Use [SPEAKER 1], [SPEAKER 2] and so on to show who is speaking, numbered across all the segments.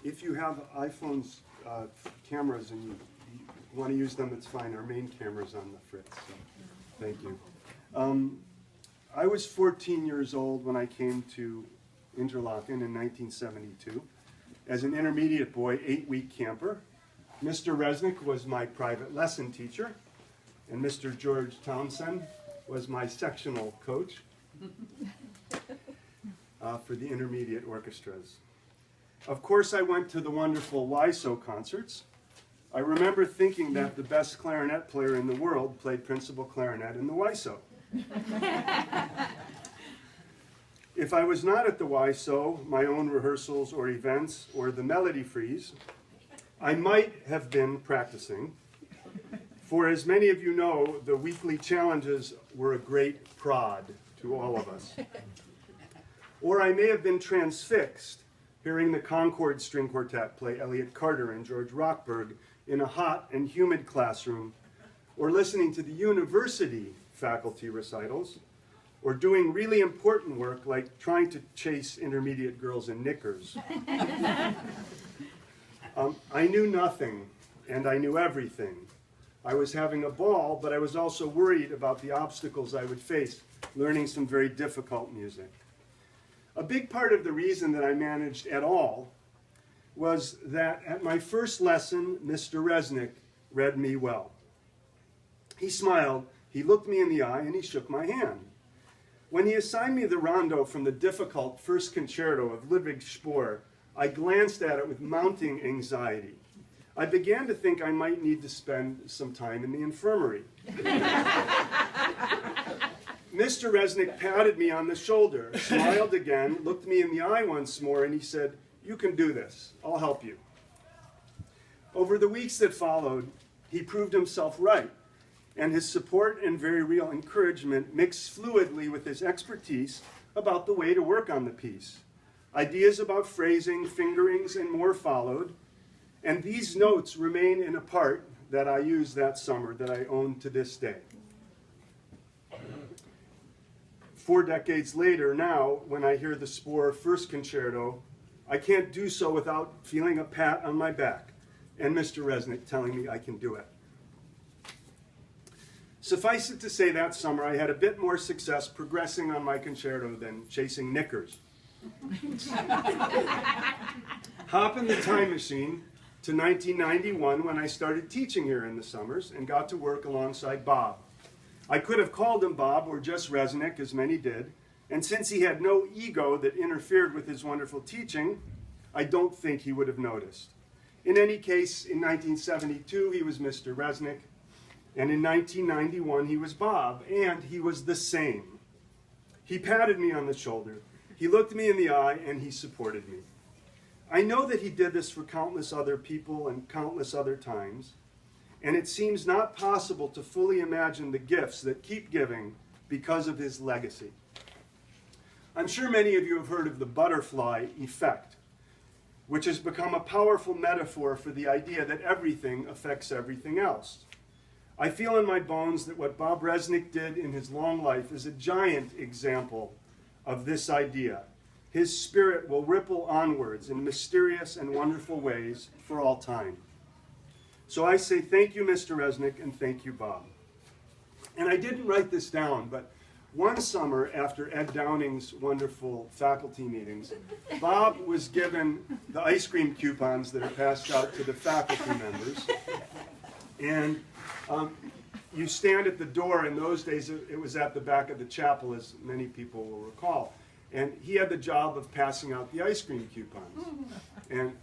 [SPEAKER 1] If you have iPhones cameras and you want to use them, it's fine. Our main camera's on the fritz, so thank you. I was 14 years old when I came to Interlaken in 1972. As an intermediate boy, 8-week camper. Mr. Resnick was my private lesson teacher, and Mr. George Townsend was my sectional coach for the intermediate orchestras. Of course, I went to the wonderful WISO concerts. I remember thinking that the best clarinet player in the world played principal clarinet in the WISO. If I was not at the WISO, my own rehearsals or events, or the Melody Freeze, I might have been practicing. For as many of you know, the weekly challenges were a great prod to all of us. Or I may have been transfixed, hearing the Concord String Quartet play Elliott Carter and George Rockberg in a hot and humid classroom, or listening to the university faculty recitals, or doing really important work like trying to chase intermediate girls in knickers. I knew nothing, and I knew everything. I was having a ball, but I was also worried about the obstacles I would face learning some very difficult music. A big part of the reason that I managed at all was that at my first lesson, Mr. Resnick read me well. He smiled, he looked me in the eye, and he shook my hand. When he assigned me the rondo from the difficult first concerto of Ludwig Spohr, I glanced at it with mounting anxiety. I began to think I might need to spend some time in the infirmary. Mr. Resnick patted me on the shoulder, smiled again, looked me in the eye once more, and he said, "You can do this. I'll help you." Over the weeks that followed, he proved himself right, and his support and very real encouragement mixed fluidly with his expertise about the way to work on the piece. Ideas about phrasing, fingerings, and more followed, and these notes remain in a part that I used that summer that I own to this day. 4 decades later now, when I hear the Spohr First Concerto, I can't do so without feeling a pat on my back and Mr. Resnick telling me I can do it. Suffice it to say that summer I had a bit more success progressing on my concerto than chasing knickers. Hop in the time machine to 1991 when I started teaching here in the summers and got to work alongside Bob. I could have called him Bob or just Resnick, as many did, and since he had no ego that interfered with his wonderful teaching, I don't think he would have noticed. In any case, in 1972 he was Mr. Resnick, and in 1991 he was Bob, and he was the same. He patted me on the shoulder, he looked me in the eye, and he supported me. I know that he did this for countless other people and countless other times, and it seems not possible to fully imagine the gifts that keep giving because of his legacy. I'm sure many of you have heard of the butterfly effect, which has become a powerful metaphor for the idea that everything affects everything else. I feel in my bones that what Bob Resnick did in his long life is a giant example of this idea. His spirit will ripple onwards in mysterious and wonderful ways for all time. So I say thank you, Mr. Resnick, and thank you, Bob. And I didn't write this down, but one summer after Ed Downing's wonderful faculty meetings, Bob was given the ice cream coupons that are passed out to the faculty members. And you stand at the door. In those days, it was at the back of the chapel, as many people will recall. And he had the job of passing out the ice cream coupons. And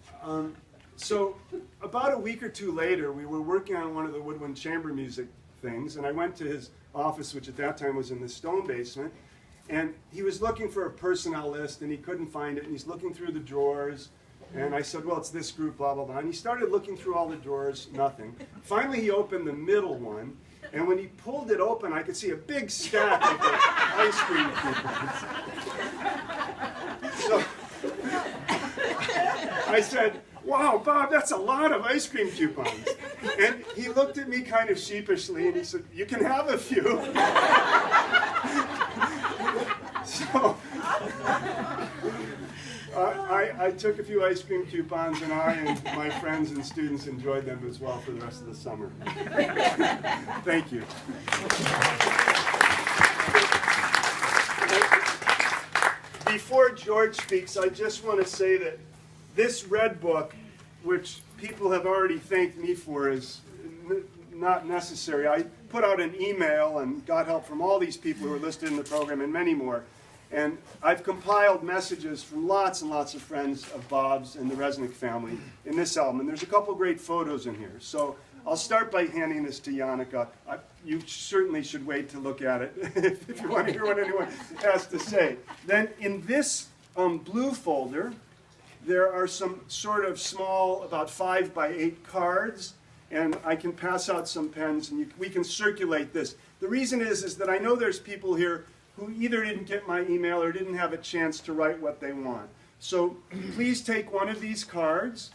[SPEAKER 1] so about a week or two later, we were working on one of the woodwind chamber music things, and I went to his office, which at that time was in the stone basement, and he was looking for a personnel list, and he couldn't find it, and he's looking through the drawers, and I said, well, it's this group, blah, blah, blah, and he started looking through all the drawers, nothing. Finally, he opened the middle one, and when he pulled it open, I could see a big stack of the ice cream coupons. So I said, wow, Bob, that's a lot of ice cream coupons. And he looked at me kind of sheepishly, and he said, you can have a few. So I took a few ice cream coupons, and I and my friends and students enjoyed them as well for the rest of the summer. Thank you. Before George speaks, I just want to say that this red book, which people have already thanked me for, is not necessary. I put out an email and got help from all these people who are listed in the program and many more. And I've compiled messages from lots and lots of friends of Bob's and the Resnick family in this album. And there's a couple great photos in here. So I'll start by handing this to Yannicka. You certainly should wait to look at it if you want to hear what anyone has to say. Then in this blue folder, there are some sort of small, about 5 by 8 cards. And I can pass out some pens, and we can circulate this. The reason is that I know there's people here who either didn't get my email or didn't have a chance to write what they want. So please take one of these cards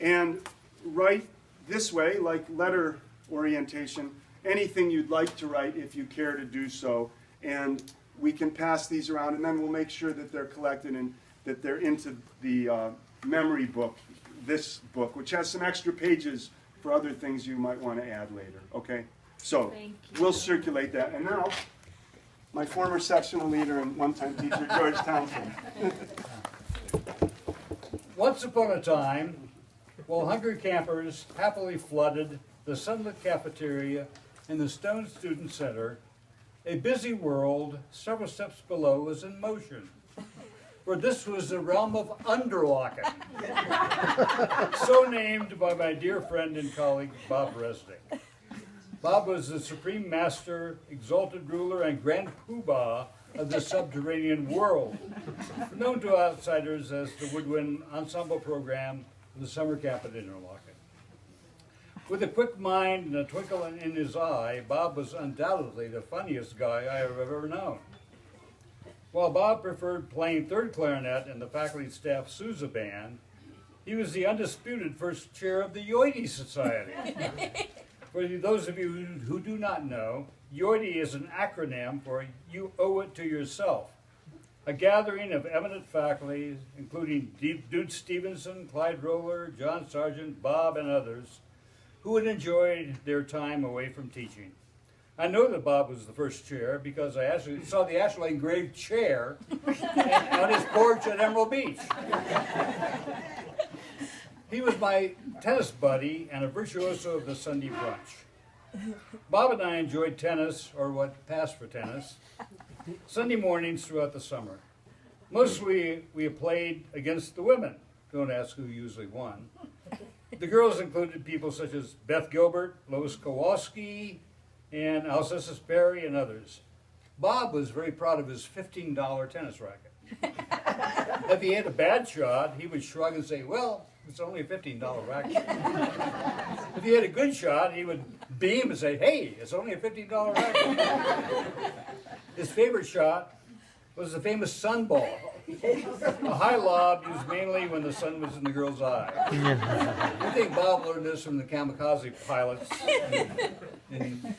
[SPEAKER 1] and write this way, like letter orientation, anything you'd like to write if you care to do so. And we can pass these around, and then we'll make sure that they're collected and that they're into the memory book, this book, which has some extra pages for other things you might want to add later, okay? So we'll circulate that. And now, my former sectional leader and one-time teacher, George Townsend.
[SPEAKER 2] Once upon a time, while hungry campers happily flooded the sunlit cafeteria in the Stone Student Center, a busy world several steps below was in motion. For this was the realm of underlocking, so named by my dear friend and colleague, Bob Resnick. Bob was the supreme master, exalted ruler, and grand poobah of the subterranean world, known to outsiders as the Woodwind Ensemble Program of the summer camp at Interlochen. With a quick mind and a twinkle in his eye, Bob was undoubtedly the funniest guy I have ever known. While Bob preferred playing third clarinet in the faculty staff Sousa band, he was the undisputed first chair of the Yoidy Society. For those of you who do not know, Yoidy is an acronym for You Owe It to Yourself, a gathering of eminent faculty, including Dude Stevenson, Clyde Roller, John Sargent, Bob, and others, who had enjoyed their time away from teaching. I know that Bob was the first chair because I actually saw the actually engraved chair on his porch at Emerald Beach. He was my tennis buddy and a virtuoso of the Sunday brunch. Bob and I enjoyed tennis, or what passed for tennis, Sunday mornings throughout the summer. Mostly we played against the women. Don't ask who usually won. The girls included people such as Beth Gilbert, Lois Kowalski, and Alcestis Perry, and others. Bob was very proud of his $15 tennis racket. If he had a bad shot, he would shrug and say, well, it's only a $15 racket. If he had a good shot, he would beam and say, hey, it's only a $15 racket. His favorite shot was the famous sun ball, a high lob used mainly when the sun was in the girl's eye. I think Bob learned this from the kamikaze pilots in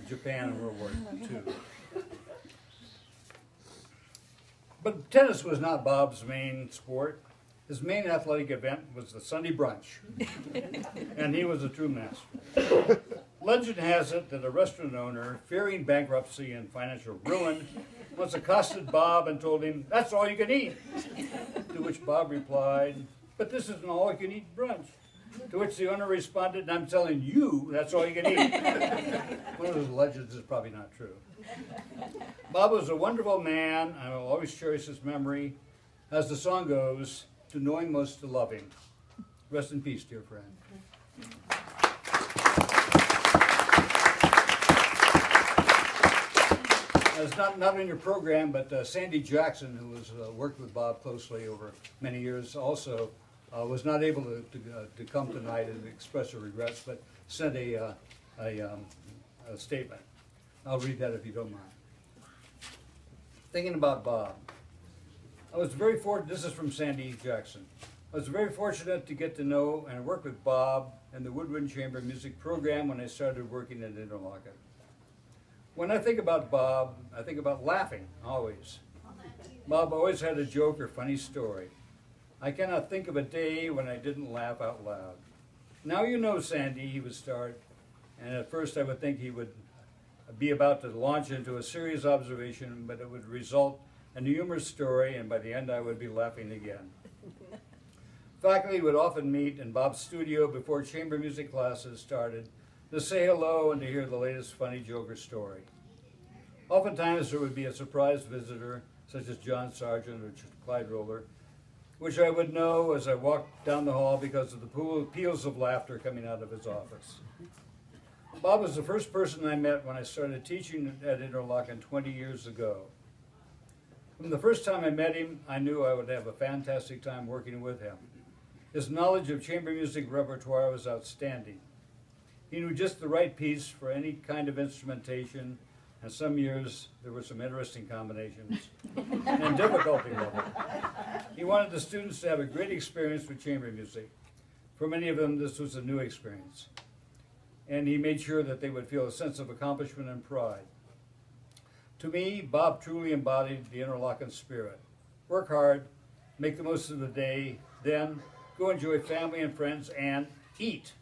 [SPEAKER 2] Japan in World War II. But tennis was not Bob's main sport. His main athletic event was the Sunday brunch, and he was a true master. Legend has it that a restaurant owner, fearing bankruptcy and financial ruin, once accosted Bob and told him, that's all you can eat. To which Bob replied, but this is an all-you-can-eat brunch. To which the owner responded, I'm telling you, that's all you can eat. One of those legends is probably not true. Bob was a wonderful man. I will always cherish his memory. As the song goes, to knowing most to loving. Rest in peace, dear friend. It's not in your program, but Sandy Jackson, who has worked with Bob closely over many years, also was not able to come tonight and express her regrets, but sent a statement. I'll read that if you don't mind. Thinking about Bob. I was very fortunate, this is from Sandy Jackson. I was very fortunate to get to know and work with Bob and the Woodwind Chamber Music Program when I started working at Interlochen. When I think about Bob, I think about laughing, always. Bob always had a joke or funny story. I cannot think of a day when I didn't laugh out loud. Now you know Sandy, he would start, and at first I would think he would be about to launch into a serious observation, but it would result in a humorous story, and by the end I would be laughing again. Faculty would often meet in Bob's studio before chamber music classes started to say hello and to hear the latest funny joke or story. Oftentimes there would be a surprise visitor, such as John Sargent or Clyde Roller, which I would know as I walked down the hall because of the peals of laughter coming out of his office. Bob was the first person I met when I started teaching at Interlochen 20 years ago. From the first time I met him, I knew I would have a fantastic time working with him. His knowledge of chamber music repertoire was outstanding. He knew just the right piece for any kind of instrumentation, and some years there were some interesting combinations and difficulty level. He wanted the students to have a great experience with chamber music. For many of them, this was a new experience. And he made sure that they would feel a sense of accomplishment and pride. To me, Bob truly embodied the Interlochen spirit. Work hard, make the most of the day, then go enjoy family and friends, and eat.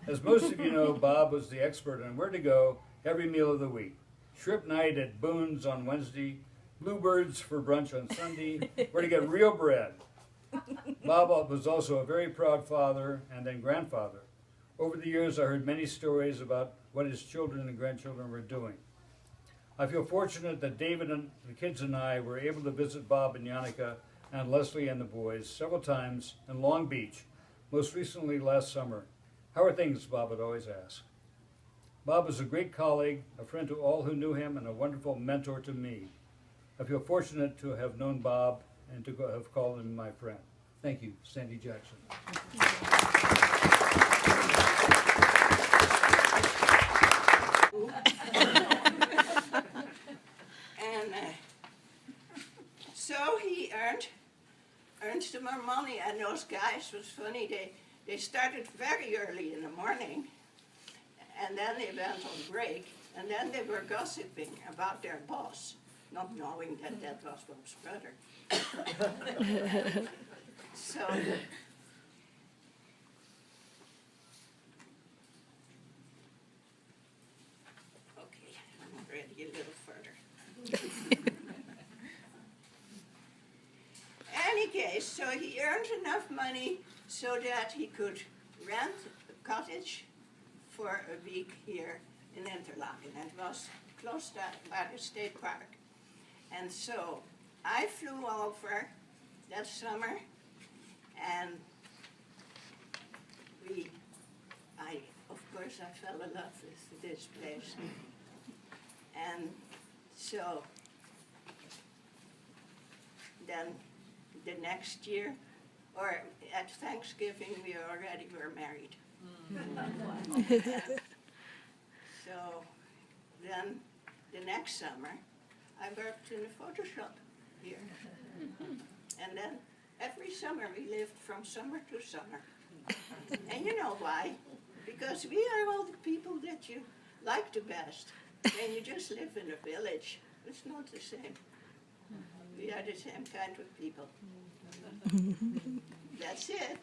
[SPEAKER 2] As most of you know, Bob was the expert on where to go every meal of the week. Shrimp night at Boone's on Wednesday, Bluebirds for brunch on Sunday, where to get real bread. Bob was also a very proud father and then grandfather. Over the years, I heard many stories about what his children and grandchildren were doing. I feel fortunate that David and the kids and I were able to visit Bob and Yannicka and Leslie and the boys several times in Long Beach, most recently last summer. How are things, Bob would always ask. Bob was a great colleague, a friend to all who knew him, and a wonderful mentor to me. I feel fortunate to have known Bob and to have called him my friend. Thank you, Sandy Jackson.
[SPEAKER 3] And so he earned some more money, and those guys was funny. They started very early in the morning, and then they went on break, and then they were gossiping about their boss, not knowing that that was Bob's brother. So okay, I'm already a little further. Any case, so he earned enough money so that he could rent a cottage for a week here in Interlaken. And it was close to by the state park. And so I flew over that summer, and of course I fell in love with this place. And so then the next year, or at Thanksgiving, we already were married. So then the next summer, I worked in a photo shop here. And then every summer we lived from summer to summer. And you know why? Because we are all the people that you like the best. And you just live in a village. It's not the same. We are the same kind of people. That's it.